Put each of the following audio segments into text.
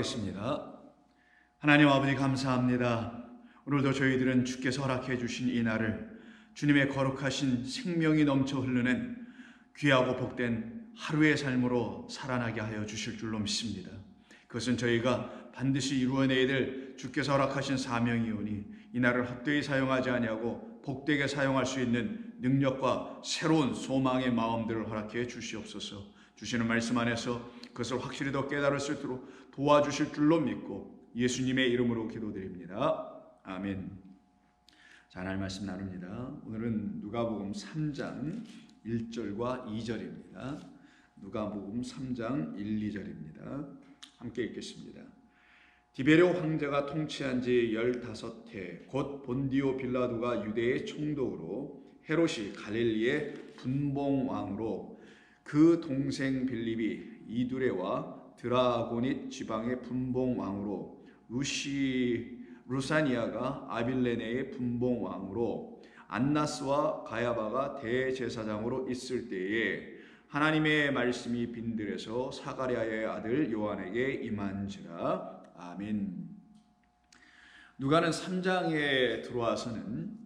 기도하겠습니다. 하나님 아버지 감사합니다. 오늘도 저희들은 주께서 허락해 주신 이 날을 주님의 거룩하신 생명이 넘쳐 흐르는 귀하고 복된 하루의 삶으로 살아나게 하여 주실 줄로 믿습니다. 그것은 저희가 반드시 이루어내야 될 주께서 허락하신 사명이오니 이 날을 헛되이 사용하지 아니하고 복되게 사용할 수 있는 능력과 새로운 소망의 마음들을 허락해 주시옵소서. 주시는 말씀 안에서 그것을 확실히 더 깨달을 수 있도록 도와주실 줄로 믿고 예수님의 이름으로 기도드립니다. 아멘. 자, 하나님 말씀 나눕니다. 오늘은 누가복음 3장 1절과 2절입니다. 누가복음 3장 1, 2절입니다. 함께 읽겠습니다. 디베레오 황제가 통치한 지 15해 곧 본디오 빌라도가 유대의 총독으로 헤롯이 갈릴리의 분봉왕으로 그 동생 빌립이 이두레와 드라고닛 지방의 분봉왕으로 루사니아가 아빌레네의 분봉왕으로 안나스와 가야바가 대제사장으로 있을 때에 하나님의 말씀이 빈들에서 사가랴의 아들 요한에게 임한지라. 아멘. 누가는 3장에 들어와서는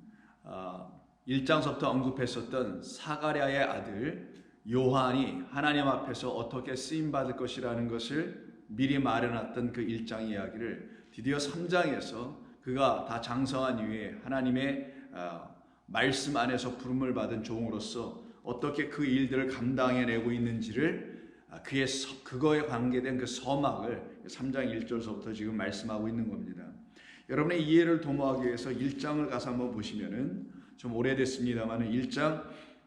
1장서부터 언급했었던 사가랴의 아들 요한이 하나님 앞에서 어떻게 쓰임받을 것이라는 것을 미리 말해놨던 그 1장 이야기를 드디어 3장에서 그가 다 장성한 이후에 하나님의 말씀 안에서 부름을 받은 종으로서 어떻게 그 일들을 감당해내고 있는지를 그거에 관계된 그 서막을 3장 1절서부터 지금 말씀하고 있는 겁니다. 여러분의 이해를 도모하기 위해서 1장을 가서 한번 보시면은 좀 오래됐습니다만 1장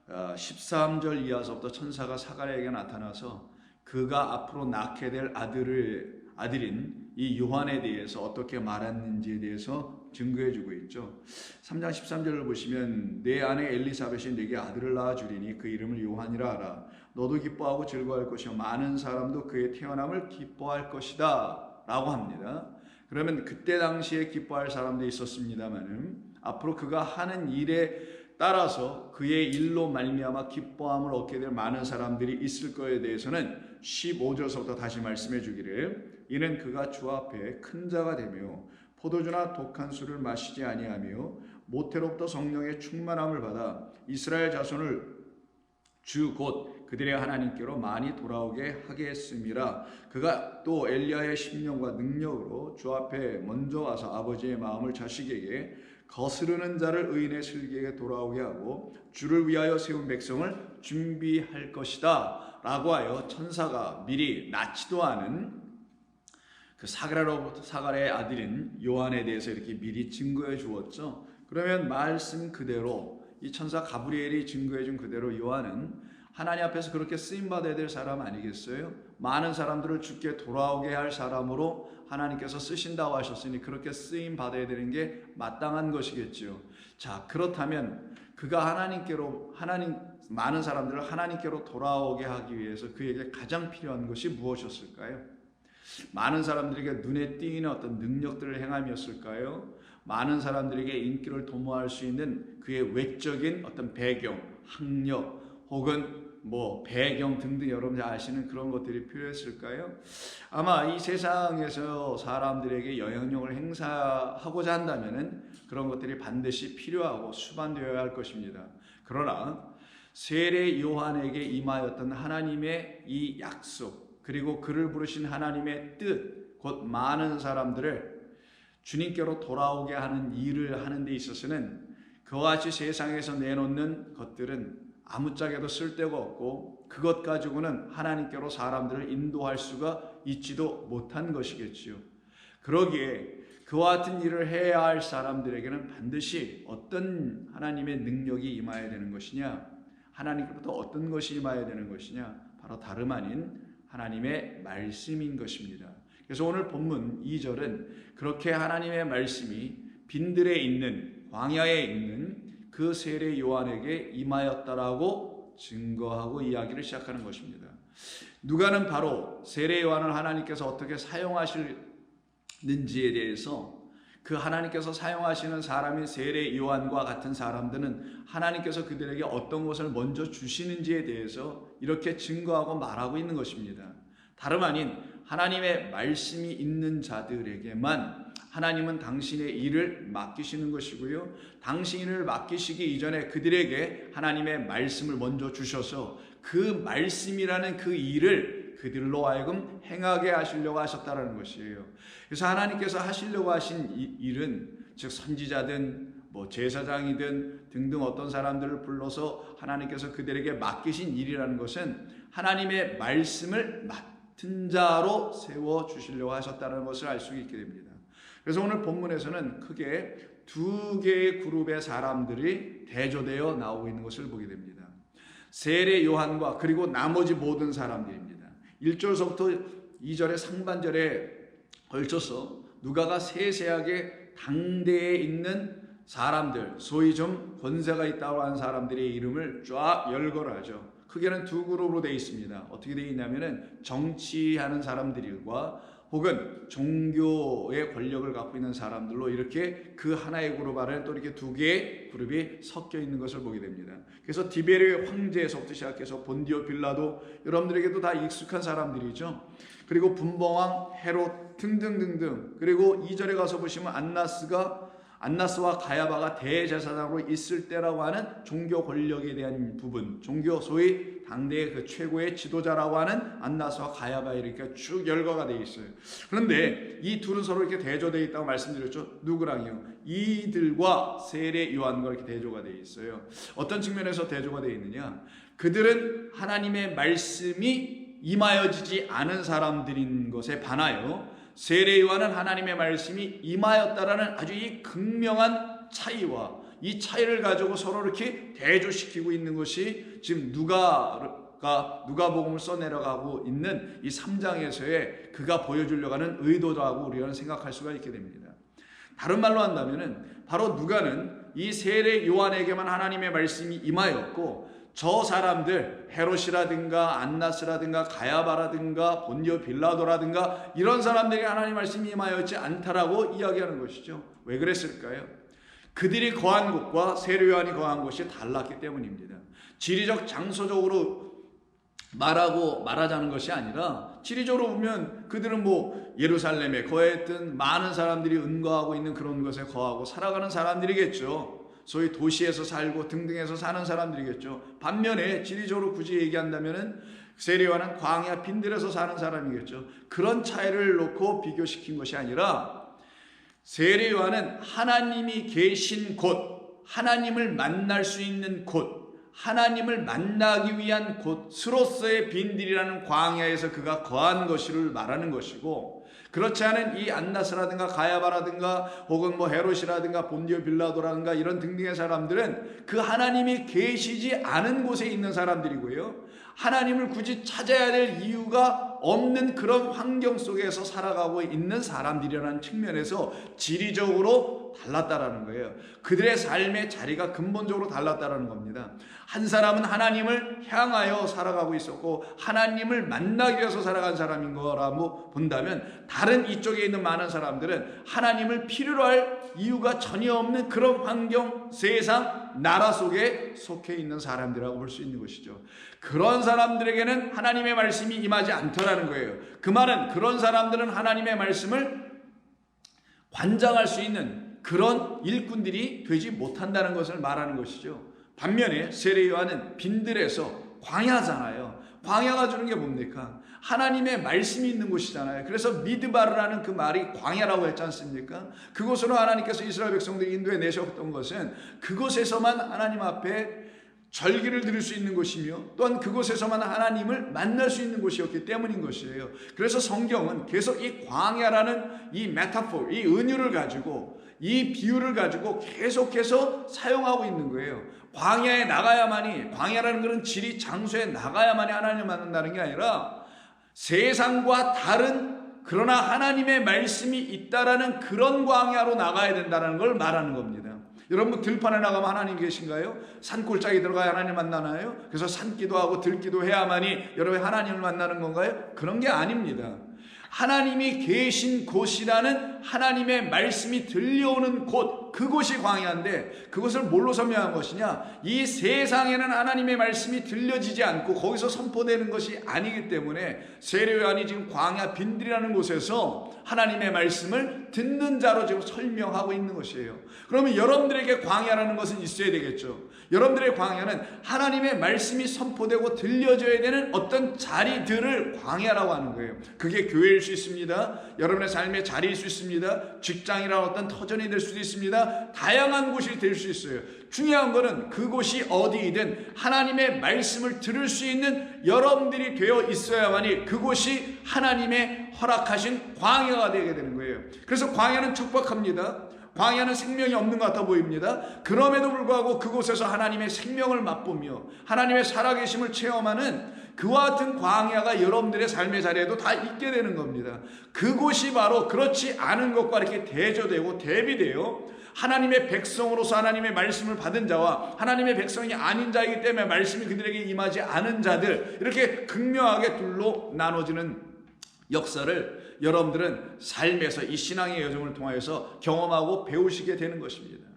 13절 이하서부터 천사가 사가랴에게 나타나서 그가 앞으로 낳게 될 아들인 이 요한에 대해서 어떻게 말했는지에 대해서 증거해주고 있죠. 3장 13절을 보시면 내 아내 엘리사벳이 내게 아들을 낳아주리니 그 이름을 요한이라 하라. 너도 기뻐하고 즐거워할 것이요 많은 사람도 그의 태어남을 기뻐할 것이다 라고 합니다. 그러면 그때 당시에 기뻐할 사람도 있었습니다만 앞으로 그가 하는 일에 따라서 그의 일로 말미암아 기뻐함을 얻게 될 많은 사람들이 있을 것에 대해서는 15절서부터 다시 말씀해 주기를 이는 그가 주 앞에 큰 자가 되며 포도주나 독한 술을 마시지 아니하며 모태로부터 성령의 충만함을 받아 이스라엘 자손을 주 곧 그들의 하나님께로 많이 돌아오게 하겠음이라. 그가 또 엘리야의 심령과 능력으로 주 앞에 먼저 와서 아버지의 마음을 자식에게 거스르는 자를 의인의 슬기에게 돌아오게 하고 주를 위하여 세운 백성을 준비할 것이다 라고 하여 천사가 미리 낳지도 않은 그 사가랴의 아들인 요한에 대해서 이렇게 미리 증거해 주었죠. 그러면 말씀 그대로 이 천사 가브리엘이 증거해 준 그대로 요한은 하나님 앞에서 그렇게 쓰임받아야 될 사람 아니겠어요? 많은 사람들을 주께 돌아오게 할 사람으로 하나님께서 쓰신다고 하셨으니 그렇게 쓰임받아야 되는 게 마땅한 것이겠죠. 자, 그렇다면 그가 많은 사람들을 하나님께로 돌아오게 하기 위해서 그에게 가장 필요한 것이 무엇이었을까요? 많은 사람들에게 눈에 띄는 어떤 능력들을 행함이었을까요? 많은 사람들에게 인기를 도모할 수 있는 그의 외적인 어떤 배경, 학력 혹은 배경 등등 여러분들 아시는 그런 것들이 필요했을까요? 아마 이 세상에서 사람들에게 영향력을 행사하고자 한다면은 그런 것들이 반드시 필요하고 수반되어야 할 것입니다. 그러나 세례 요한에게 임하였던 하나님의 이 약속 그리고 그를 부르신 하나님의 뜻, 곧 많은 사람들을 주님께로 돌아오게 하는 일을 하는 데 있어서는 그와 같이 세상에서 내놓는 것들은 아무짝에도 쓸데가 없고 그것 가지고는 하나님께로 사람들을 인도할 수가 있지도 못한 것이겠지요. 그러기에 그와 같은 일을 해야 할 사람들에게는 반드시 어떤 하나님의 능력이 임해야 되는 것이냐, 하나님께로부터 어떤 것이 임해야 되는 것이냐, 바로 다름 아닌 하나님의 말씀인 것입니다. 그래서 오늘 본문 2절은 그렇게 하나님의 말씀이 빈들에 있는 광야에 있는 그 세례 요한에게 임하였다라고 증거하고 이야기를 시작하는 것입니다. 누가는 바로 세례 요한을 하나님께서 어떻게 사용하실는지에 대해서 그 하나님께서 사용하시는 사람인 세례 요한과 같은 사람들은 하나님께서 그들에게 어떤 것을 먼저 주시는지에 대해서 이렇게 증거하고 말하고 있는 것입니다. 다름 아닌 하나님의 말씀이 있는 자들에게만 하나님은 당신의 일을 맡기시는 것이고요. 당신을 맡기시기 이전에 그들에게 하나님의 말씀을 먼저 주셔서 그 말씀이라는 그 일을 그들로 하여금 행하게 하시려고 하셨다는 것이에요. 그래서 하나님께서 하시려고 하신 일은 즉 선지자든 제사장이든 등등 어떤 사람들을 불러서 하나님께서 그들에게 맡기신 일이라는 것은 하나님의 말씀을 맡은 자로 세워주시려고 하셨다는 것을 알 수 있게 됩니다. 그래서 오늘 본문에서는 크게 두 개의 그룹의 사람들이 대조되어 나오고 있는 것을 보게 됩니다. 세례 요한과 그리고 나머지 모든 사람들입니다. 1절서부터 2절의 상반절에 걸쳐서 누가가 세세하게 당대에 있는 사람들, 소위 좀 권세가 있다고 하는 사람들의 이름을 쫙 열거하죠. 크게는 두 그룹으로 되어 있습니다. 어떻게 되어 있냐면은 정치하는 사람들과 혹은 종교의 권력을 갖고 있는 사람들로 이렇게 그 하나의 그룹 안에 또 이렇게 두 개의 그룹이 섞여 있는 것을 보게 됩니다. 그래서 디베르 황제에서부터 시작해서 본디오 빌라도 여러분들에게도 다 익숙한 사람들이죠. 그리고 분봉왕 헤롯 등등등등. 그리고 2절에 가서 보시면 안나스와 가야바가 대제사장으로 있을 때라고 하는 종교 권력에 대한 부분, 종교 소위 당대의 그 최고의 지도자라고 하는 안나스와 가야바 이렇게 쭉 열거가 되어 있어요. 그런데 이 둘은 서로 이렇게 대조되어 있다고 말씀드렸죠. 누구랑요? 이들과 세례 요한과 이렇게 대조가 되어 있어요. 어떤 측면에서 대조가 되어 있느냐? 그들은 하나님의 말씀이 임하여지지 않은 사람들인 것에 반하여 세례 요한은 하나님의 말씀이 임하였다라는 아주 이 극명한 차이와 이 차이를 가지고 서로 이렇게 대조시키고 있는 것이 지금 누가복음을 써내려가고 있는 이 3장에서의 그가 보여주려고 하는 의도라고 우리는 생각할 수가 있게 됩니다. 다른 말로 한다면은 바로 누가는 이 세례 요한에게만 하나님의 말씀이 임하였고 저 사람들 헤롯이라든가 안나스라든가 가야바라든가 본디오 빌라도라든가 이런 사람들에게 하나님 말씀이 임하였지 않다라고 이야기하는 것이죠. 왜 그랬을까요? 그들이 거한 곳과 세례 요한이 거한 곳이 달랐기 때문입니다. 지리적 장소적으로 말하자는 것이 아니라 지리적으로 보면 그들은 예루살렘에 거했던 많은 사람들이 은거하고 있는 그런 곳에 거하고 살아가는 사람들이겠죠. 소위 도시에서 살고 등등해서 사는 사람들이겠죠. 반면에 지리적으로 굳이 얘기한다면은 세례 요한은 광야 빈들에서 사는 사람이겠죠. 그런 차이를 놓고 비교시킨 것이 아니라 세례 요한은 하나님이 계신 곳, 하나님을 만날 수 있는 곳, 하나님을 만나기 위한 곳으로서의 빈들이라는 광야에서 그가 거한 것을 말하는 것이고, 그렇지 않은 이 안나스라든가 가야바라든가 혹은 헤롯이라든가 본디오 빌라도라든가 이런 등등의 사람들은 그 하나님이 계시지 않은 곳에 있는 사람들이고요, 하나님을 굳이 찾아야 될 이유가 없는 그런 환경 속에서 살아가고 있는 사람들이라는 측면에서 지리적으로 달랐다라는 거예요. 그들의 삶의 자리가 근본적으로 달랐다라는 겁니다. 한 사람은 하나님을 향하여 살아가고 있었고 하나님을 만나기 위해서 살아간 사람인 거라고 본다면, 다른 이쪽에 있는 많은 사람들은 하나님을 필요로 할 이유가 전혀 없는 그런 환경, 세상, 나라 속에 속해 있는 사람들이라고 볼 수 있는 것이죠. 그런 사람들에게는 하나님의 말씀이 임하지 않더라는 거예요. 그 말은 그런 사람들은 하나님의 말씀을 관장할 수 있는 그런 일꾼들이 되지 못한다는 것을 말하는 것이죠. 반면에 세례 요한은 빈들에서 광야잖아요. 광야가 주는 게 뭡니까? 하나님의 말씀이 있는 곳이잖아요. 그래서 미드바르라는 그 말이 광야라고 했지 않습니까? 그곳으로 하나님께서 이스라엘 백성들을 인도해 내셨던 것은 그곳에서만 하나님 앞에 절기를 드릴 수 있는 곳이며 또한 그곳에서만 하나님을 만날 수 있는 곳이었기 때문인 것이에요. 그래서 성경은 계속 이 광야라는 이 메타포, 이 은유를 가지고, 이 비유를 가지고 계속해서 사용하고 있는 거예요. 광야에 나가야만이, 광야라는 그런 지리 장소에 나가야만이 하나님을 만난다는 게 아니라 세상과 다른, 그러나 하나님의 말씀이 있다라는 그런 광야로 나가야 된다는 걸 말하는 겁니다. 여러분, 들판에 나가면 하나님 계신가요? 산골짜기 들어가야 하나님 만나나요? 그래서 산기도 하고 들기도 해야만이 여러분 하나님을 만나는 건가요? 그런 게 아닙니다. 하나님이 계신 곳이라는 하나님의 말씀이 들려오는 곳, 그곳이 광야인데 그것을 뭘로 설명한 것이냐? 이 세상에는 하나님의 말씀이 들려지지 않고 거기서 선포되는 것이 아니기 때문에 세례요한이 지금 광야 빈들이라는 곳에서 하나님의 말씀을 듣는 자로 지금 설명하고 있는 것이에요. 그러면 여러분들에게 광야라는 것은 있어야 되겠죠. 여러분들의 광야는 하나님의 말씀이 선포되고 들려져야 되는 어떤 자리들을 광야라고 하는 거예요. 그게 교회일 수 있습니다. 여러분의 삶의 자리일 수 있습니다. 직장이라는 어떤 터전이 될 수도 있습니다. 다양한 곳이 될 수 있어요. 중요한 거는 그곳이 어디이든 하나님의 말씀을 들을 수 있는 여러분들이 되어 있어야만이 그곳이 하나님의 허락하신 광야가 되게 되는 거예요. 그래서 광야는 척박합니다. 광야는 생명이 없는 것 같아 보입니다. 그럼에도 불구하고 그곳에서 하나님의 생명을 맛보며 하나님의 살아계심을 체험하는 그와 같은 광야가 여러분들의 삶의 자리에도 다 있게 되는 겁니다. 그곳이 바로 그렇지 않은 것과 이렇게 대조되고 대비되어 하나님의 백성으로서 하나님의 말씀을 받은 자와 하나님의 백성이 아닌 자이기 때문에 말씀이 그들에게 임하지 않은 자들, 이렇게 극명하게 둘로 나눠지는 역사를 여러분들은 삶에서 이 신앙의 여정을 통하여서 경험하고 배우시게 되는 것입니다.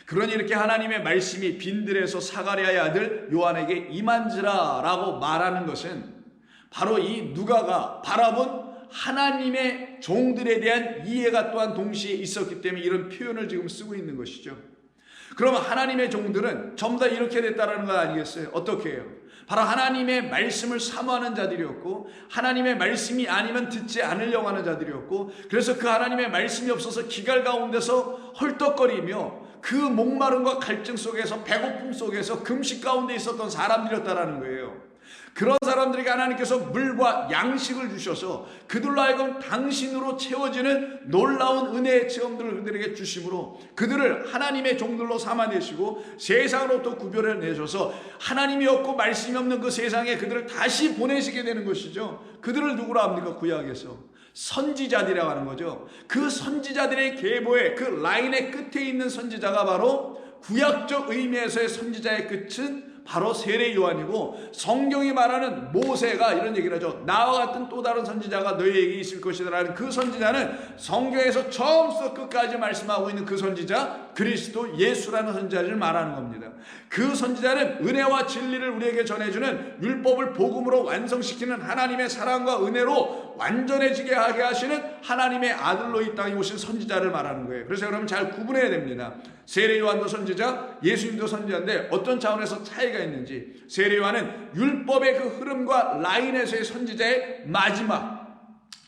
그러니 이렇게 하나님의 말씀이 빈들에서 사가랴의 아들 요한에게 임한지라 라고 말하는 것은 바로 이 누가가 바라본 하나님의 종들에 대한 이해가 또한 동시에 있었기 때문에 이런 표현을 지금 쓰고 있는 것이죠. 그러면 하나님의 종들은 전부 다 이렇게 됐다는 것 아니겠어요? 어떻게 해요? 바로 하나님의 말씀을 사모하는 자들이었고 하나님의 말씀이 아니면 듣지 않으려고 하는 자들이었고 그래서 그 하나님의 말씀이 없어서 기갈 가운데서 헐떡거리며 그 목마름과 갈증 속에서 배고픔 속에서 금식 가운데 있었던 사람들이었다라는 거예요. 그런 사람들에게 하나님께서 물과 양식을 주셔서 그들로 하여금 당신으로 채워지는 놀라운 은혜의 체험들을 그들에게 주심으로 그들을 하나님의 종들로 삼아내시고 세상으로부터 구별해 내셔서 하나님이 없고 말씀이 없는 그 세상에 그들을 다시 보내시게 되는 것이죠. 그들을 누구라 합니까? 구약에서 선지자들이라고 하는 거죠. 그 선지자들의 계보의 그 라인의 끝에 있는 선지자가 바로 구약적 의미에서의 선지자의 끝은 바로 세례 요한이고 성경이 말하는 모세가 이런 얘기를 하죠. 나와 같은 또 다른 선지자가 너희에게 있을 것이다 라는 그 선지자는 성경에서 처음부터 끝까지 말씀하고 있는 그 선지자 그리스도 예수라는 선지자를 말하는 겁니다. 그 선지자는 은혜와 진리를 우리에게 전해주는 율법을 복음으로 완성시키는 하나님의 사랑과 은혜로 완전해지게 하게 하시는 하나님의 아들로 이 땅에 오신 선지자를 말하는 거예요. 그래서 여러분 잘 구분해야 됩니다. 세례 요한도 선지자, 예수님도 선지자인데 어떤 차원에서 차이가 있는지. 세례 요한은 율법의 그 흐름과 라인에서의 선지자의 마지막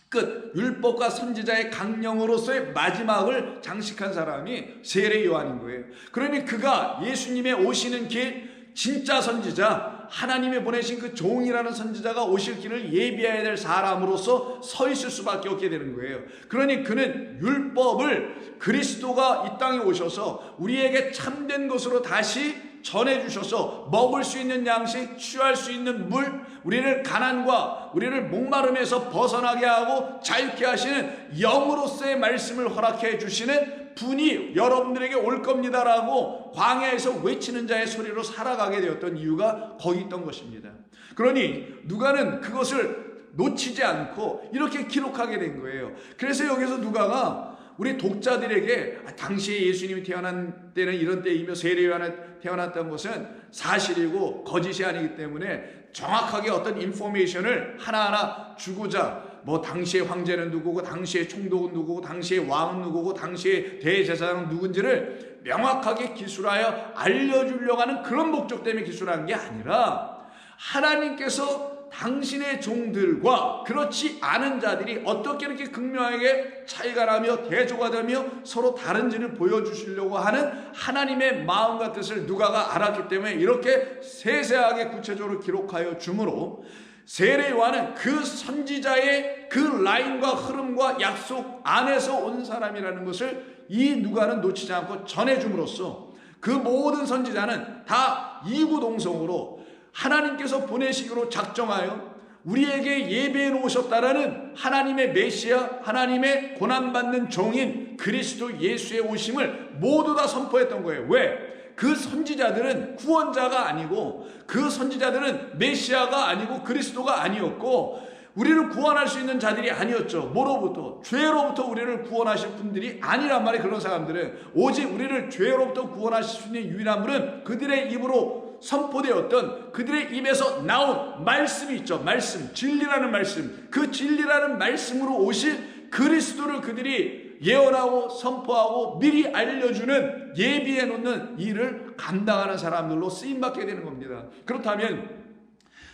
끝, 율법과 선지자의 강령으로서의 마지막을 장식한 사람이 세례 요한인 거예요. 그러니 그가 예수님의 오시는 길, 진짜 선지자, 하나님이 보내신 그 종이라는 선지자가 오실 길을 예비해야 될 사람으로서 서 있을 수밖에 없게 되는 거예요. 그러니 그는 율법을 그리스도가 이 땅에 오셔서 우리에게 참된 것으로 다시 전해주셔서 먹을 수 있는 양식, 취할 수 있는 물, 우리를 가난과 우리를 목마름에서 벗어나게 하고 자유케 하시는 영으로서의 말씀을 허락해 주시는 분이 여러분들에게 올 겁니다라고 광야에서 외치는 자의 소리로 살아가게 되었던 이유가 거기 있던 것입니다. 그러니 누가는 그것을 놓치지 않고 이렇게 기록하게 된 거예요. 그래서 여기서 누가가 우리 독자들에게 당시에 예수님이 태어난 때는 이런 때이며 세례 요한이 태어났다는 것은 사실이고 거짓이 아니기 때문에 정확하게 어떤 인포메이션을 하나하나 주고자 뭐 당시의 황제는 누구고 당시의 총독은 누구고 당시의 왕은 누구고 당시의 대제사장은 누군지를 명확하게 기술하여 알려주려고 하는 그런 목적 때문에 기술한 게 아니라 하나님께서 당신의 종들과 그렇지 않은 자들이 어떻게 이렇게 극명하게 차이가 나며 대조가 되며 서로 다른지를 보여주시려고 하는 하나님의 마음과 뜻을 누가가 알았기 때문에 이렇게 세세하게 구체적으로 기록하여 주므로 세례 요한은 그 선지자의 그 라인과 흐름과 약속 안에서 온 사람이라는 것을 이 누가는 놓치지 않고 전해줌으로써 그 모든 선지자는 다 이구동성으로 하나님께서 보내시기로 작정하여 우리에게 예배해 놓으셨다라는 하나님의 메시아, 하나님의 고난받는 종인 그리스도 예수의 오심을 모두 다 선포했던 거예요. 왜? 그 선지자들은 구원자가 아니고 그 선지자들은 메시아가 아니고 그리스도가 아니었고 우리를 구원할 수 있는 자들이 아니었죠. 뭐로부터? 죄로부터 우리를 구원하실 분들이 아니란 말이에요. 그런 사람들은 오직 우리를 죄로부터 구원하실 수 있는 유일한 분은 그들의 입으로 선포되었던 그들의 입에서 나온 말씀이 있죠. 말씀, 진리라는 말씀. 그 진리라는 말씀으로 오실 그리스도를 그들이 예언하고 선포하고 미리 알려주는, 예비해 놓는 일을 감당하는 사람들로 쓰임받게 되는 겁니다. 그렇다면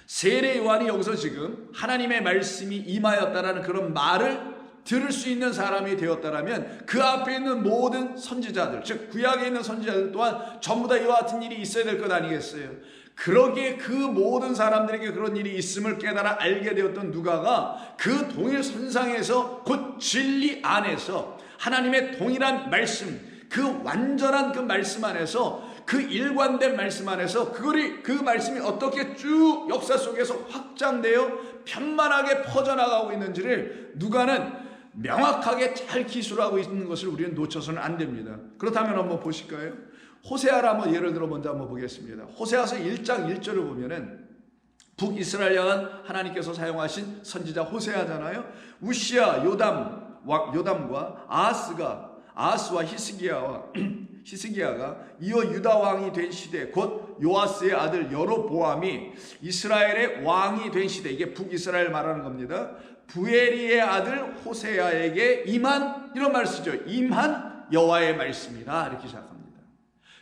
세례 요한이 여기서 지금 하나님의 말씀이 임하였다라는 그런 말을 들을 수 있는 사람이 되었다라면 그 앞에 있는 모든 선지자들, 즉 구약에 있는 선지자들 또한 전부 다 이와 같은 일이 있어야 될 것 아니겠어요? 그러기에 그 모든 사람들에게 그런 일이 있음을 깨달아 알게 되었던 누가가 그 동일 선상에서 곧 진리 안에서 하나님의 동일한 말씀, 그 완전한 그 말씀 안에서, 그 일관된 말씀 안에서 그 말씀이 어떻게 쭉 역사 속에서 확장되어 편만하게 퍼져나가고 있는지를 누가는 명확하게 잘 기술하고 있는 것을 우리는 놓쳐서는 안 됩니다. 그렇다면 한번 보실까요? 호세아를 한번 예를 들어 먼저 한번 보겠습니다. 호세아서 1장 1절을 보면은 북이스라엘 향한 하나님께서 사용하신 선지자 호세아잖아요. 우시야, 요담과 아하스와 히스기야가 이어 유다 왕이 된 시대, 곧 요아스의 아들 여로보암이 이스라엘의 왕이 된 시대, 이게 북이스라엘 말하는 겁니다. 부에리의 아들 호세아에게 임한, 이런 말 쓰죠. 임한 여호와의 말씀이라, 이렇게 시작합니다.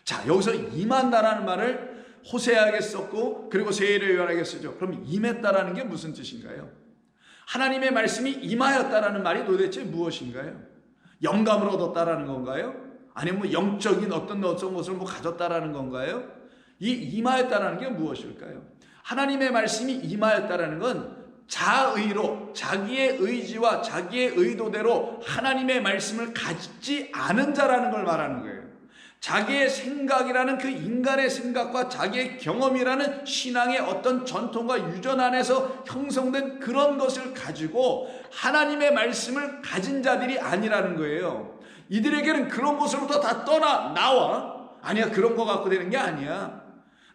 자, 여기서 임한다라는 말을 호세아에게 썼고 그리고 세례 요한에게 쓰죠. 그럼 임했다라는 게 무슨 뜻인가요? 하나님의 말씀이 임하였다라는 말이 도대체 무엇인가요? 영감을 얻었다라는 건가요? 아니면 뭐 영적인 어떤 것을 가졌다라는 건가요? 이 임하였다라는 게 무엇일까요? 하나님의 말씀이 임하였다라는 건 자의로, 자기의 의지와 자기의 의도대로 하나님의 말씀을 가지지 않은 자라는 걸 말하는 거예요. 자기의 생각이라는 그 인간의 생각과 자기의 경험이라는 신앙의 어떤 전통과 유전 안에서 형성된 그런 것을 가지고 하나님의 말씀을 가진 자들이 아니라는 거예요. 이들에게는 그런 것으로부터 다 나와. 아니야, 그런 거 갖고 되는 게 아니야.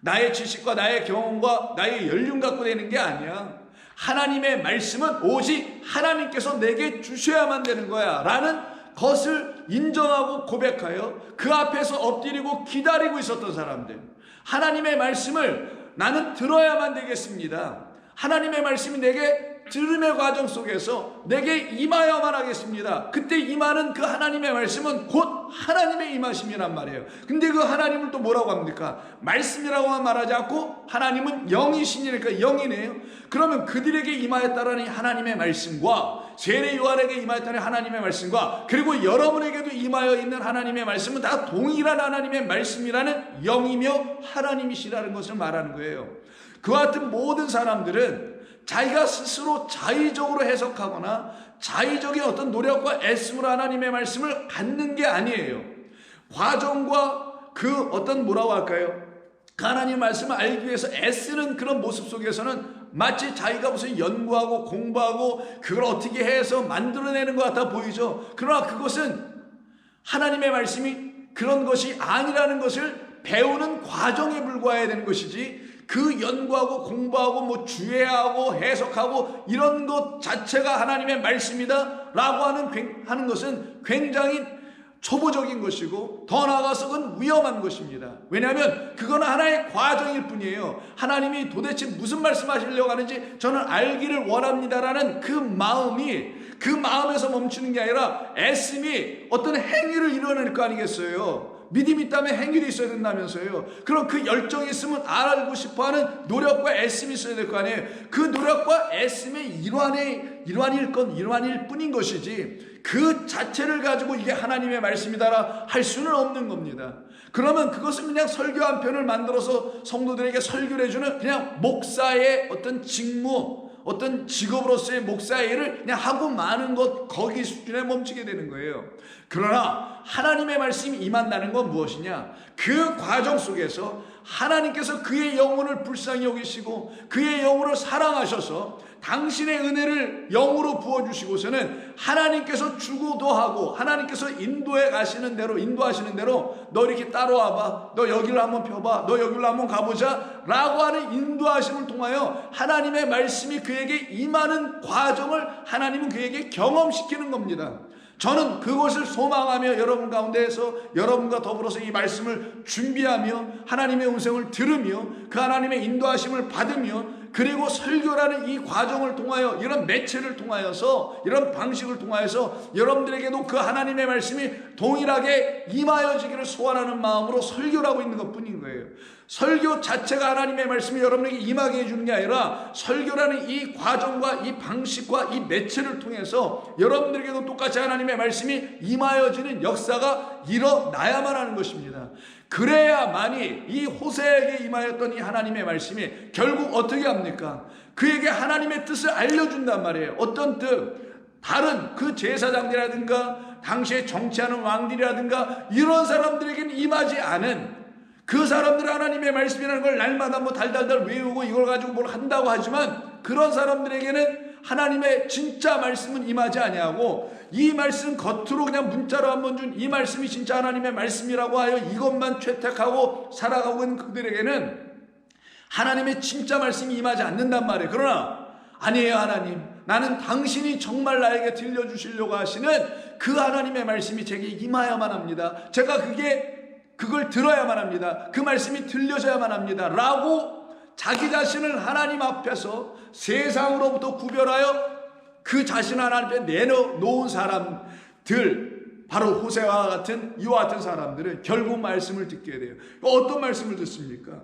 나의 지식과 나의 경험과 나의 연륜 갖고 되는 게 아니야. 하나님의 말씀은 오직 하나님께서 내게 주셔야만 되는 거야 라는 것을 인정하고 고백하여 그 앞에서 엎드리고 기다리고 있었던 사람들, 하나님의 말씀을 나는 들어야만 되겠습니다. 하나님의 말씀이 내게 들음의 과정 속에서 내게 임하여만 하겠습니다. 그때 임하는 그 하나님의 말씀은 곧 하나님의 임하심이란 말이에요. 근데 그 하나님을 또 뭐라고 합니까? 말씀이라고만 말하지 않고 하나님은 영이시니까 영이네요. 그러면 그들에게 임하였다라는 하나님의 말씀과 세례 요한에게 임하였다는 하나님의 말씀과 그리고 여러분에게도 임하여 있는 하나님의 말씀은 다 동일한 하나님의 말씀이라는 영이며 하나님이시라는 것을 말하는 거예요. 그와 같은 모든 사람들은 자기가 스스로 자의적으로 해석하거나 자의적인 어떤 노력과 애씀으로 하나님의 말씀을 갖는 게 아니에요. 과정과 그 어떤 뭐라고 할까요? 그 하나님의 말씀을 알기 위해서 애쓰는 그런 모습 속에서는 마치 자기가 무슨 연구하고 공부하고 그걸 어떻게 해서 만들어내는 것 같아 보이죠. 그러나 그것은 하나님의 말씀이 그런 것이 아니라는 것을 배우는 과정에 불과해야 되는 것이지, 그 연구하고 공부하고 뭐 주해하고 해석하고 이런 것 자체가 하나님의 말씀이다 라고 하는 것은 굉장히 초보적인 것이고 더 나아가서 그건 위험한 것입니다. 왜냐하면 그건 하나의 과정일 뿐이에요. 하나님이 도대체 무슨 말씀하시려고 하는지 저는 알기를 원합니다라는 그 마음이, 그 마음에서 멈추는 게 아니라 애씀이 어떤 행위를 이뤄낼 거 아니겠어요. 믿음이 있다면 행위도 있어야 된다면서요. 그럼 그 열정이 있으면 알고 싶어하는 노력과 애씀이 있어야 될 거 아니에요. 그 노력과 애씀의 일환일 뿐인 것이지 그 자체를 가지고 이게 하나님의 말씀이다라 할 수는 없는 겁니다. 그러면 그것은 그냥 설교 한 편을 만들어서 성도들에게 설교를 해주는 그냥 목사의 어떤 직무, 어떤 직업으로서의 목사의 일을 그냥 하고 마는 것, 거기 수준에 멈추게 되는 거예요. 그러나 하나님의 말씀이 임한다는 건 무엇이냐? 그 과정 속에서 하나님께서 그의 영혼을 불쌍히 여기시고 그의 영혼을 사랑하셔서 당신의 은혜를 영으로 부어주시고서는 하나님께서 주고도 하고 하나님께서 인도하시는 대로 너 이렇게 따라와봐, 너 여기를 한번 펴봐, 너 여기로 한번 가보자 라고 하는 인도하심을 통하여 하나님의 말씀이 그에게 임하는 과정을 하나님은 그에게 경험시키는 겁니다. 저는 그것을 소망하며 여러분 가운데에서 여러분과 더불어서 이 말씀을 준비하며 하나님의 음성을 들으며 그 하나님의 인도하심을 받으며 그리고 설교라는 이 과정을 통하여 이런 매체를 통하여서 이런 방식을 통하여서 여러분들에게도 그 하나님의 말씀이 동일하게 임하여지기를 소원하는 마음으로 설교를 하고 있는 것뿐인 거예요. 설교 자체가 하나님의 말씀이 여러분에게 임하게 해주는 게 아니라 설교라는 이 과정과 이 방식과 이 매체를 통해서 여러분들에게도 똑같이 하나님의 말씀이 임하여지는 역사가 일어나야만 하는 것입니다. 그래야만이 이 호세에게 임하였던 이 하나님의 말씀이 결국 어떻게 합니까? 그에게 하나님의 뜻을 알려준단 말이에요. 어떤 뜻? 다른 그 제사장들이라든가 당시에 정치하는 왕들이라든가 이런 사람들에게는 임하지 않은, 그 사람들은 하나님의 말씀이라는 걸 날마다 뭐 달달달 외우고 이걸 가지고 뭘 한다고 하지만 그런 사람들에게는 하나님의 진짜 말씀은 임하지 아니하고 이 말씀 겉으로 그냥 문자로 한번 준 이 말씀이 진짜 하나님의 말씀이라고 하여 이것만 채택하고 살아가고 있는 그들에게는 하나님의 진짜 말씀이 임하지 않는단 말이에요. 그러나 아니에요, 하나님, 나는 당신이 정말 나에게 들려주시려고 하시는 그 하나님의 말씀이 제게 임하야만 합니다. 제가 그걸 들어야만 합니다. 그 말씀이 들려져야만 합니다 라고 자기 자신을 하나님 앞에서 세상으로부터 구별하여 그 자신을 하나님 앞에 내놓은 사람들, 바로 호세와 같은 이와 같은 사람들은 결국 말씀을 듣게 돼요. 어떤 말씀을 듣습니까?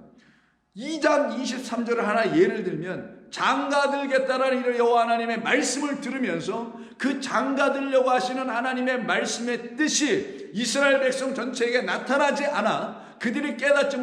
2장 23절을 하나 예를 들면 장가들겠다라는 이런 여호와 하나님의 말씀을 들으면서 그 장가들려고 하시는 하나님의 말씀의 뜻이 이스라엘 백성 전체에게 나타나지 않아 그들이 깨닫지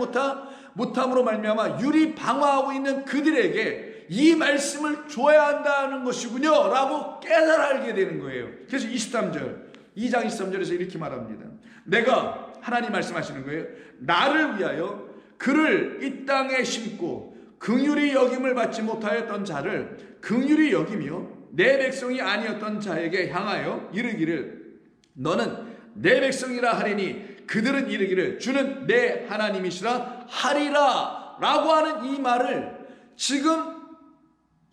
못함으로 말미암아 유리 방황하고 있는 그들에게 이 말씀을 줘야 한다는 것이군요 라고 깨달아 알게 되는 거예요. 그래서 23절 2장 23절에서 이렇게 말합니다. 내가, 하나님 말씀하시는 거예요, 나를 위하여 그를 이 땅에 심고 긍휼히 여김을 받지 못하였던 자를 긍휼히 여기며 내 백성이 아니었던 자에게 향하여 이르기를 너는 내 백성이라 하리니 그들은 이르기를 주는 내 하나님이시라 하리라 라고 하는 이 말을 지금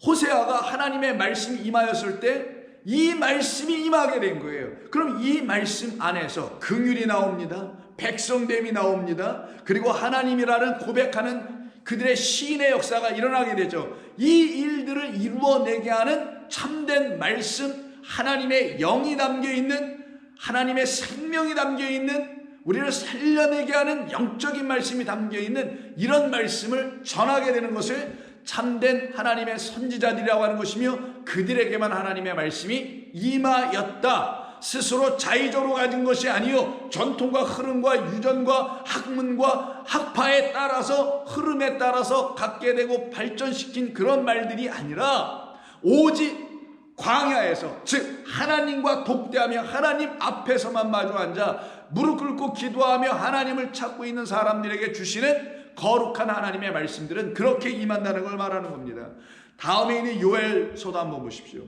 호세아가 하나님의 말씀이 임하였을 때 이 말씀이 임하게 된 거예요. 그럼 이 말씀 안에서 긍휼이 나옵니다. 백성됨이 나옵니다. 그리고 하나님이라는 고백하는 그들의 시인의 역사가 일어나게 되죠. 이 일들을 이루어내게 하는 참된 말씀, 하나님의 영이 담겨있는, 하나님의 생명이 담겨있는, 우리를 살려내게 하는 영적인 말씀이 담겨있는 이런 말씀을 전하게 되는 것을 참된 하나님의 선지자들이라고 하는 것이며 그들에게만 하나님의 말씀이 임하였다. 스스로 자의적으로 가진 것이 아니요 전통과 흐름과 유전과 학문과 학파에 따라서 흐름에 따라서 갖게 되고 발전시킨 그런 말들이 아니라 오직 광야에서, 즉 하나님과 독대하며 하나님 앞에서만 마주 앉아 무릎 꿇고 기도하며 하나님을 찾고 있는 사람들에게 주시는 거룩한 하나님의 말씀들은 그렇게 임한다는 걸 말하는 겁니다. 다음에 있는 요엘서도 한번 보십시오.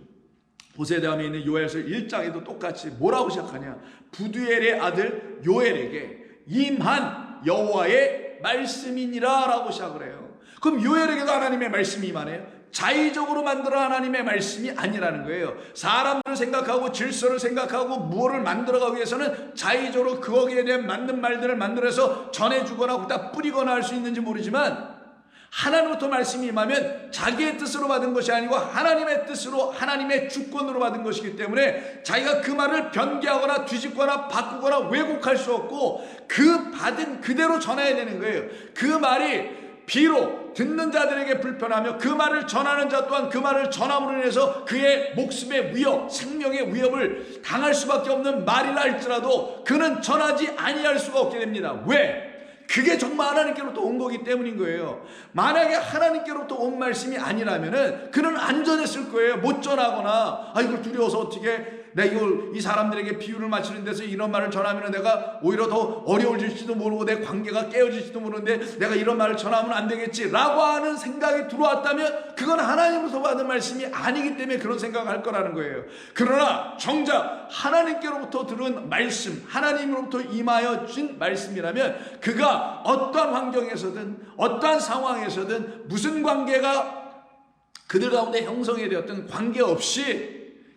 호세 다음에 있는 요엘서 1장에도 똑같이 뭐라고 시작하냐? 부두엘의 아들 요엘에게 임한 여호와의 말씀이니라 라고 시작을 해요. 그럼 요엘에게도 하나님의 말씀이 임하네요. 자의적으로 만들어 하나님의 말씀이 아니라는 거예요. 사람들을 생각하고 질서를 생각하고 무엇을 만들어가기 위해서는 자의적으로 거기에 대한 맞는 말들을 만들어서 전해주거나 거기다 뿌리거나 할 수 있는지 모르지만 하나님부터 말씀이 임하면 자기의 뜻으로 받은 것이 아니고 하나님의 뜻으로, 하나님의 주권으로 받은 것이기 때문에 자기가 그 말을 변개하거나 뒤집거나 바꾸거나 왜곡할 수 없고 그 받은 그대로 전해야 되는 거예요. 그 말이 비록 듣는 자들에게 불편하며 그 말을 전하는 자 또한 그 말을 전함으로 인해서 그의 목숨의 위협, 생명의 위협을 당할 수밖에 없는 말이라 할지라도 그는 전하지 아니할 수가 없게 됩니다. 왜? 그게 정말 하나님께로부터 온 거기 때문인 거예요. 만약에 하나님께로부터 온 말씀이 아니라면은 그는 안 전했을 거예요. 못 전하거나 이걸 두려워서 어떻게 내가 이 사람들에게 비유를 맞추는 데서 이런 말을 전하면 내가 오히려 더 어려워질지도 모르고 내 관계가 깨어질지도 모르는데 내가 이런 말을 전하면 안 되겠지라고 하는 생각이 들어왔다면 그건 하나님으로부터 받은 말씀이 아니기 때문에 그런 생각을 할 거라는 거예요. 그러나 정작 하나님께로부터 들은 말씀, 하나님으로부터 임하여 준 말씀이라면 그가 어떠한 환경에서든 어떠한 상황에서든 무슨 관계가 그들 가운데 형성이 되었던 관계없이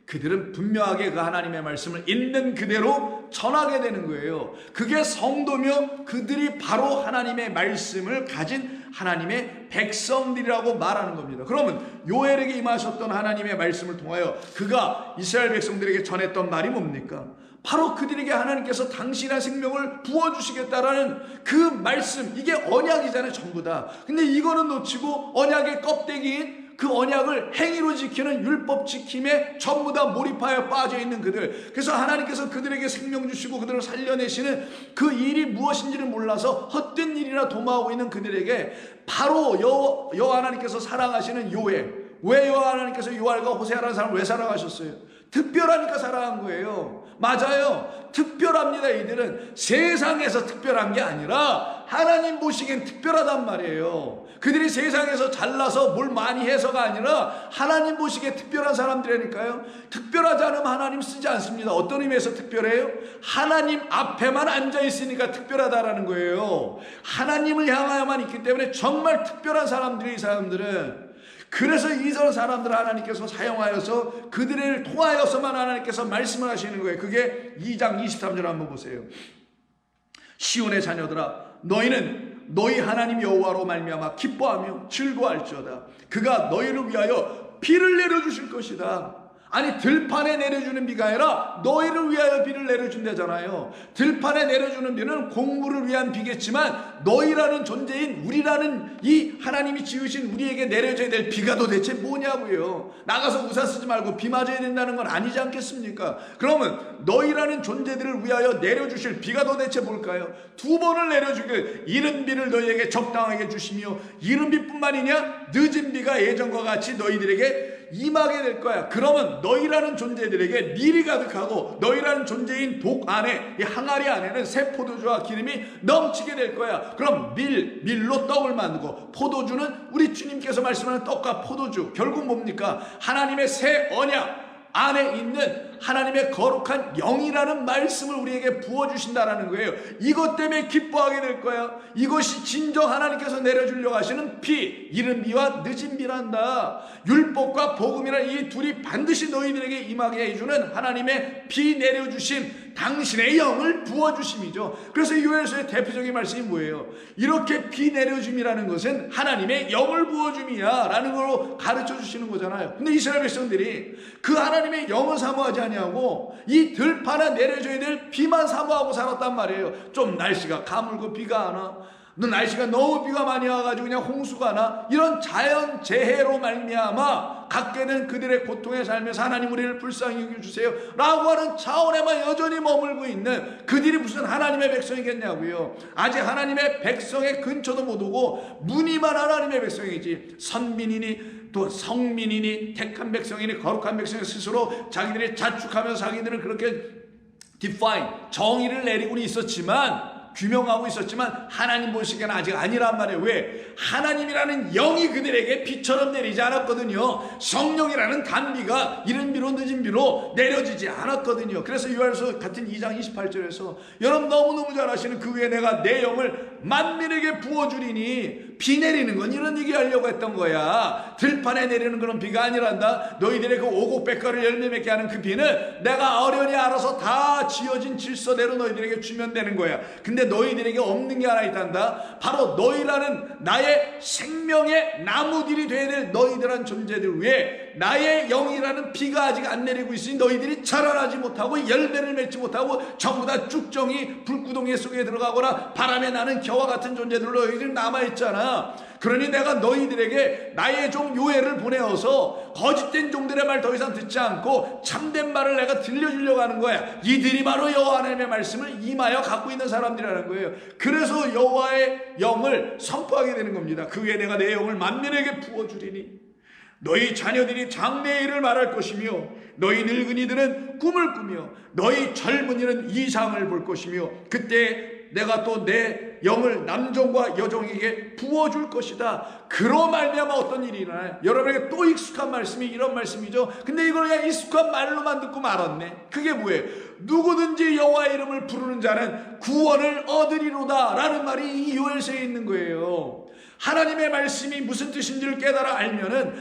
그들은 분명하게 그 하나님의 말씀을 있는 그대로 전하게 되는 거예요. 그게 성도며 그들이 바로 하나님의 말씀을 가진 하나님의 백성들이라고 말하는 겁니다. 그러면 요엘에게 임하셨던 하나님의 말씀을 통하여 그가 이스라엘 백성들에게 전했던 말이 뭡니까? 바로 그들에게 하나님께서 당신의 생명을 부어주시겠다라는 그 말씀, 이게 언약이잖아요, 전부 다. 근데 이거는 놓치고 언약의 껍데기인 그 언약을 행위로 지키는 율법 지킴에 전부 다 몰입하여 빠져있는 그들. 그래서 하나님께서 그들에게 생명 주시고 그들을 살려내시는 그 일이 무엇인지를 몰라서 헛된 일이나 도모하고 있는 그들에게 바로 여호와 하나님께서 사랑하시는 요엘. 왜 여호와 하나님께서 요엘과 호세아라는 사람을 왜 사랑하셨어요? 특별하니까 사랑한 거예요. 맞아요. 특별합니다. 이들은 세상에서 특별한 게 아니라 하나님 보시기엔 특별하단 말이에요. 그들이 세상에서 잘나서 뭘 많이 해서가 아니라 하나님 보시기에 특별한 사람들이니까요. 특별하지 않으면 하나님 쓰지 않습니다. 어떤 의미에서 특별해요? 하나님 앞에만 앉아 있으니까 특별하다라는 거예요. 하나님을 향하여만 있기 때문에 정말 특별한 사람들이, 이 사람들은. 그래서 이런 사람들을 하나님께서 사용하여서 그들을 통하여서만 하나님께서 말씀을 하시는 거예요. 그게 2장 23절 한번 보세요. 시온의 자녀들아, 너희는 너희 하나님 여호와로 말미암아 기뻐하며 즐거워할지어다. 그가 너희를 위하여 비를 내려주실 것이다. 아니, 들판에 내려주는 비가 아니라 너희를 위하여 비를 내려준다잖아요. 들판에 내려주는 비는 공물을 위한 비겠지만 너희라는 존재인 우리라는 이 하나님이 지으신 우리에게 내려져야 될 비가 도대체 뭐냐고요. 나가서 우산 쓰지 말고 비 맞아야 된다는 건 아니지 않겠습니까? 그러면 너희라는 존재들을 위하여 내려주실 비가 도대체 뭘까요? 2번을 내려주길 이른 비를 너희에게 적당하게 주시며, 이른 비뿐만이냐 늦은 비가 예전과 같이 너희들에게 임하게 될 거야. 그러면 너희라는 존재들에게 밀이 가득하고 너희라는 존재인 독 안에, 이 항아리 안에는 새 포도주와 기름이 넘치게 될 거야. 그럼 밀로 떡을 만들고, 포도주는 우리 주님께서 말씀하는 떡과 포도주, 결국 뭡니까? 하나님의 새 언약 안에 있는 하나님의 거룩한 영이라는 말씀을 우리에게 부어주신다라는 거예요. 이것 때문에 기뻐하게 될 거야. 이것이 진정 하나님께서 내려주려고 하시는 비, 이른 비와 늦은 비란다. 율법과 복음이라는 이 둘이 반드시 너희들에게 임하게 해주는 하나님의 비 내려주심, 당신의 영을 부어주심이죠. 그래서 요엘서의 대표적인 말씀이 뭐예요? 이렇게 비 내려줌이라는 것은 하나님의 영을 부어줌이야 라는 걸로 가르쳐 주시는 거잖아요. 근데 이스라엘 백성들이 그 하나님의 영을 사모하지 아니하고 이 들판에 내려줘야 될 비만 사모하고 살았단 말이에요. 좀 날씨가 가물고 비가 안 와, 날씨가 너무 비가 많이 와가지고 그냥 홍수가 나, 이런 자연 재해로 말미암아 갖게 된 그들의 고통의 삶에서 하나님 우리를 불쌍히 여겨주세요 라고 하는 차원에만 여전히 머물고 있는 그들이 무슨 하나님의 백성이겠냐고요. 아직 하나님의 백성의 근처도 못 오고 무늬만 하나님의 백성이지, 선민이니 또 성민이니 택한 백성이니 거룩한 백성이 스스로 자기들이 자축하면서 자기들은 그렇게 define, 정의를 내리고는 있었지만, 규명하고 있었지만 하나님 보시기에는 아직 아니란 말이에요. 왜? 하나님이라는 영이 그들에게 비처럼 내리지 않았거든요. 성령이라는 단비가 이른 비로 늦은 비로 내려지지 않았거든요. 그래서 요엘서 같은 2장 28절에서 여러분 너무너무 잘 아시는 그 위에 내가 내 영을 만민에게 부어주리니, 비 내리는 건 이런 얘기하려고 했던 거야. 들판에 내리는 그런 비가 아니란다. 너희들의 그 오곡백과를 열매 맺게 하는 그 비는 내가 어련히 알아서 다 지어진 질서대로 너희들에게 주면 되는 거야. 근데 너희들에게 없는 게 하나 있단다. 바로 너희라는 나의 생명의 나무들이 되어야 될 너희들한 존재들 위해 나의 영이라는 비가 아직 안 내리고 있으니 너희들이 자라나지 못하고 열매를 맺지 못하고 전부 다 쭉정이 불구덩이 속에 들어가거나 바람에 나는 겨와 같은 존재들로 너희들이 남아있잖아. 그러니 내가 너희들에게 나의 종 요엘을 보내어서 거짓된 종들의 말 더 이상 듣지 않고 참된 말을 내가 들려주려고 하는 거야. 이들이 바로 여호와 하나님의 말씀을 임하여 갖고 있는 사람들이라는 거예요. 그래서 여호와의 영을 선포하게 되는 겁니다. 그 위에 내가 내 영을 만민에게 부어주리니, 너희 자녀들이 장래의 일을 말할 것이며 너희 늙은이들은 꿈을 꾸며 너희 젊은이는 이상을 볼 것이며 그때 내가 또 내 영을 남종과 여종에게 부어줄 것이다. 그로 말미암아 어떤 일이 일어나요? 여러분에게 또 익숙한 말씀이 이런 말씀이죠. 근데 이걸 그냥 익숙한 말로만 듣고 말았네. 그게 뭐예요? 누구든지 여호와의 이름을 부르는 자는 구원을 얻으리로다 라는 말이 이 요엘서에 있는 거예요. 하나님의 말씀이 무슨 뜻인지를 깨달아 알면은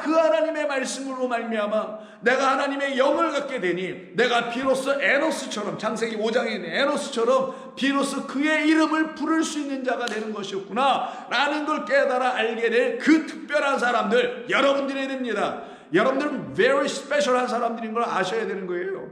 그 하나님의 말씀으로 말미암아 내가 하나님의 영을 갖게 되니 내가 비로소 에노스처럼, 창세기 5장에 있는 에노스처럼 비로소 그의 이름을 부를 수 있는 자가 되는 것이었구나 라는 걸 깨달아 알게 될 그 특별한 사람들, 여러분들이 됩니다. 여러분들은 very special한 사람들인 걸 아셔야 되는 거예요.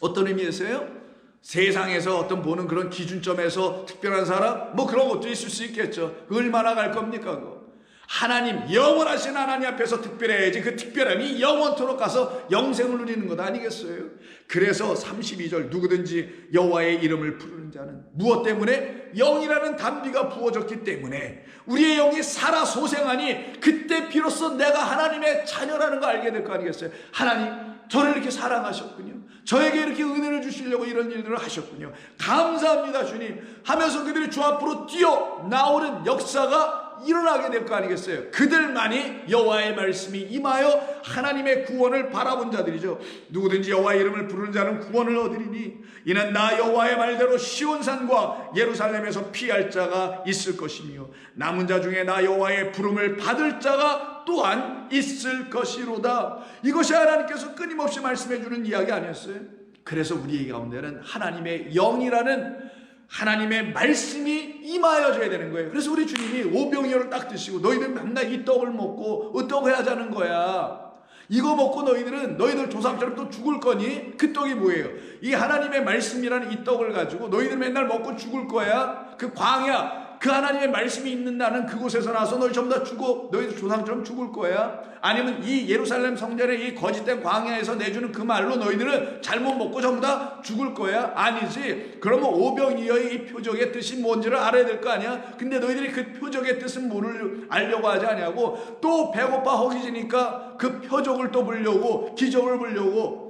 어떤 의미에서요? 세상에서 어떤 보는 그런 기준점에서 특별한 사람? 뭐 그런 것도 있을 수 있겠죠. 얼마나 갈 겁니까 그거? 하나님, 영원하신 하나님 앞에서 특별해야지 그 특별함이 영원토록 가서 영생을 누리는 것 아니겠어요? 그래서 32절 누구든지 여호와의 이름을 부르는 자는 무엇 때문에? 영이라는 단비가 부어졌기 때문에 우리의 영이 살아 소생하니 그때 비로소 내가 하나님의 자녀라는 거 알게 될 거 아니겠어요? 하나님, 저를 이렇게 사랑하셨군요. 저에게 이렇게 은혜를 주시려고 이런 일들을 하셨군요. 감사합니다 주님 하면서 그들이 주 앞으로 뛰어나오는 역사가 일어나게 될 거 아니겠어요? 그들만이 여호와의 말씀이 임하여 하나님의 구원을 바라본 자들이죠. 누구든지 여호와의 이름을 부르는 자는 구원을 얻으리니 이는 나 여호와의 말대로 시온산과 예루살렘에서 피할 자가 있을 것이며 남은 자 중에 나 여호와의 부름을 받을 자가 또한 있을 것이로다. 이것이 하나님께서 끊임없이 말씀해 주는 이야기 아니었어요? 그래서 우리 가운데는 하나님의 영이라는 하나님의 말씀이 임하여져야 되는 거예요. 그래서 우리 주님이 오병이어를 딱 드시고 너희들 맨날 이 떡을 먹고 어떡해야 하자는 거야. 이거 먹고 너희들 조상처럼 또 죽을 거니? 그 떡이 뭐예요? 이 하나님의 말씀이라는 이 떡을 가지고 너희들 맨날 먹고 죽을 거야. 그 광야, 그 하나님의 말씀이 있는다는 그곳에서 나서 너희 전부 다 죽어 너희들 조상처럼 죽을 거야? 아니면 이 예루살렘 성전의 이 거짓된 광야에서 내주는 그 말로 너희들은 잘못 먹고 전부 다 죽을 거야? 아니지. 그러면 오병이어의 이 표적의 뜻이 뭔지를 알아야 될 거 아니야? 근데 너희들이 그 표적의 뜻은 뭐를 알려고 하지 않냐고. 또 배고파 허기지니까 그 표적을 또 보려고, 기적을 보려고,